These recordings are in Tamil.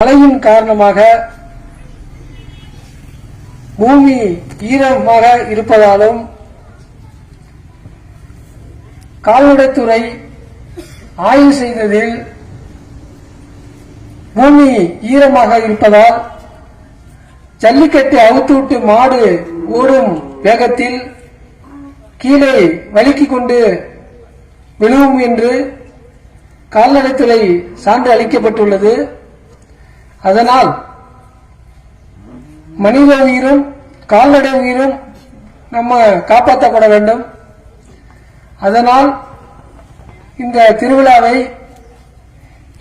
மழையின் காரணமாக பூமி ஈரமாக இருப்பதாலும் கால்நடைத்துறை ஆய்வு செய்ததில் பூமி ஈரமாக இருப்பதால் ஜல்லிக்கட்டு அவுத்துவிட்டு மாடு ஓடும் வேகத்தில் கீழே வழுக்கிக் கொண்டு விழுவும் என்று கால்நடைத்துறை சான்று அளிக்கப்பட்டுள்ளது. அதனால் மனித உயிரும் கால்நடை உயிரும் நம்ம காப்பாற்றப்பட வேண்டும். அதனால் இந்த திருவிழாவை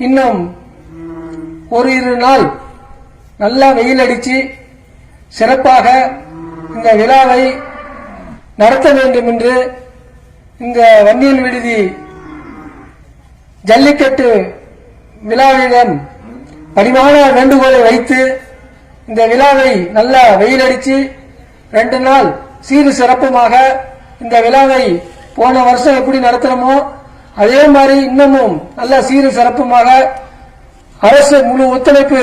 இன்னும் ஓரிரு நாள் நல்லா வெயில் அடிச்சு சிறப்பாக இந்த விழாவை நடத்த வேண்டும் என்று இந்த வன்னியல் விடுதி ஜல்லிக்கட்டு விழாவிடம் பணிவான வேண்டுகோளை வைத்து இந்த விழாவை நல்லா வெயில் அடிச்சு 2 நாள் சீரு சிறப்புமாக இந்த விழாவை போன வருஷம் எப்படி நடத்துறோமோ அதே மாதிரி இன்னமும் நல்ல சீரு சிறப்புமாக அரசு முழு ஒத்துழைப்பு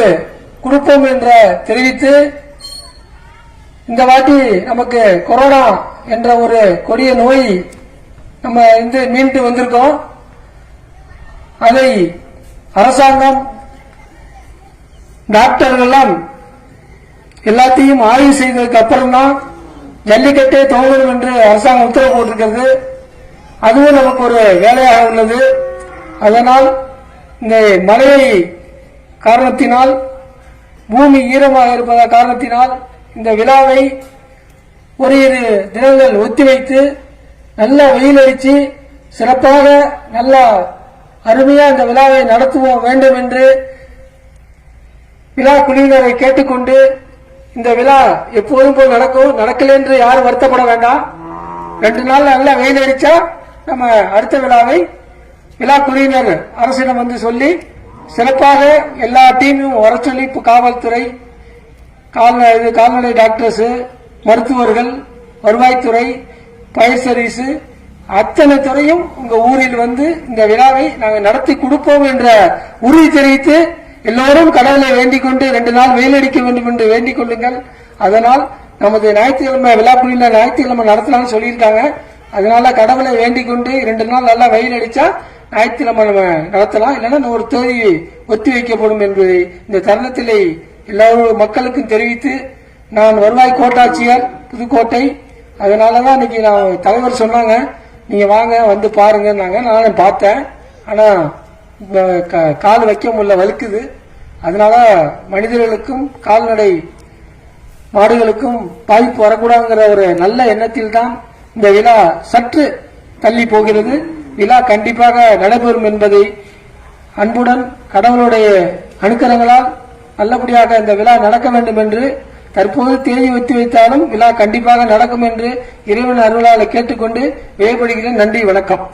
கொடுப்போம் என்ற தெரிவித்து, இந்த வாட்டி நமக்கு கொரோனா என்ற ஒரு கொடிய நோய் நம்ம மீண்டு வந்திருக்கோம். அதை அரசாங்கம் டாக்டர்கள்லாம் எல்லாத்தையும் ஆய்வு செய்ததுக்கு அப்புறம் தான் ஜல்லிக்கட்டே துவங்கணும் என்று அரசாங்கம் உத்தரவு போட்டிருக்கிறது. அதுவும் நமக்கு ஒரு வேலையாக உள்ளது. அதனால் இந்த மழை காரணத்தினால் பூமி ஈரமாக இருப்பத காரணத்தினால் இந்த விழாவை ஓரிரு தினங்கள் ஒத்திவைத்து நல்லா வெயில் அடித்து சிறப்பாக நல்லா அருமையா இந்த விழாவை நடத்துவோம் வேண்டும் என்று விழா குழுவினரை கேட்டுக்கொண்டு, இந்த விழா எப்போதும் போல் நடக்கும். நடக்கல என்று யாரும் வருத்தப்பட வேண்டாம். 2 நாள் நல்லா வெயில் அடிச்சா நம்ம அடுத்த விழாவை விழா குழுவினர் அரசிடம் வந்து சொல்லி சிறப்பாக எல்லா டீமும் வர சொல்லி, இப்போ காவல்துறை, கால்நடை டாக்டர்ஸ், மருத்துவர்கள், வருவாய்த்துறை, பயர் சர்வீஸ் அத்தனை துறையும் உங்க ஊரில் வந்து இந்த விழாவை நாங்கள் நடத்தி கொடுப்போம் என்ற உறுதி தெரிவித்து எல்லோரும் கடவுளை வேண்டிக் கொண்டு 2 நாள் வெயில் அடிக்க வேண்டும் என்று வேண்டிக் கொள்ளுங்கள். அதனால் நமது ஞாயிற்றுக்கிழமை விழா குழுவினர் ஞாயிற்றுக்கிழமை நடத்தலாம்னு சொல்லியிருக்காங்க. அதனால கடவுளை வேண்டிக் கொண்டு 2 நாள் நல்லா வெயில் அடிச்சா ஞாயிற்றுக்கிழமை நம்ம நடத்தலாம், இல்லைன்னா ஒரு தேதி ஒத்தி வைக்கப்படும் என்பதை இந்த தருணத்திலே எல்லா மக்களுக்கும் தெரிவித்து, நான் வருவாய் கோட்டாட்சியர் புதுக்கோட்டை. அதனாலதான் இன்னைக்கு நான் தலைவர் சொன்னாங்க, நீங்க வாங்க வந்து பாருங்கன்னாங்க. நானும் பார்த்தேன். ஆனா கால் வைக்க முடியல, வலுக்குது. அதனால மனிதர்களுக்கும் கால்நடை மாடுகளுக்கும் பாதிப்பு வரக்கூடாதுங்கிற ஒரு நல்ல எண்ணத்தில் தான் இந்த விழா சற்று தள்ளி போகிறது. விழா கண்டிப்பாக நடைபெறும் என்பதை அன்புடன் கடவுளுடைய அனுக்கிரகங்களால் நல்லபடியாக இந்த விழா நடக்க வேண்டும் என்று தற்போது தேதி ஒத்தி வைத்தாலும் விழா கண்டிப்பாக நடக்கும் என்று இறைவன் அருளால் கேட்டுக்கொண்டு விடைபெறுகிறேன். நன்றி, வணக்கம்.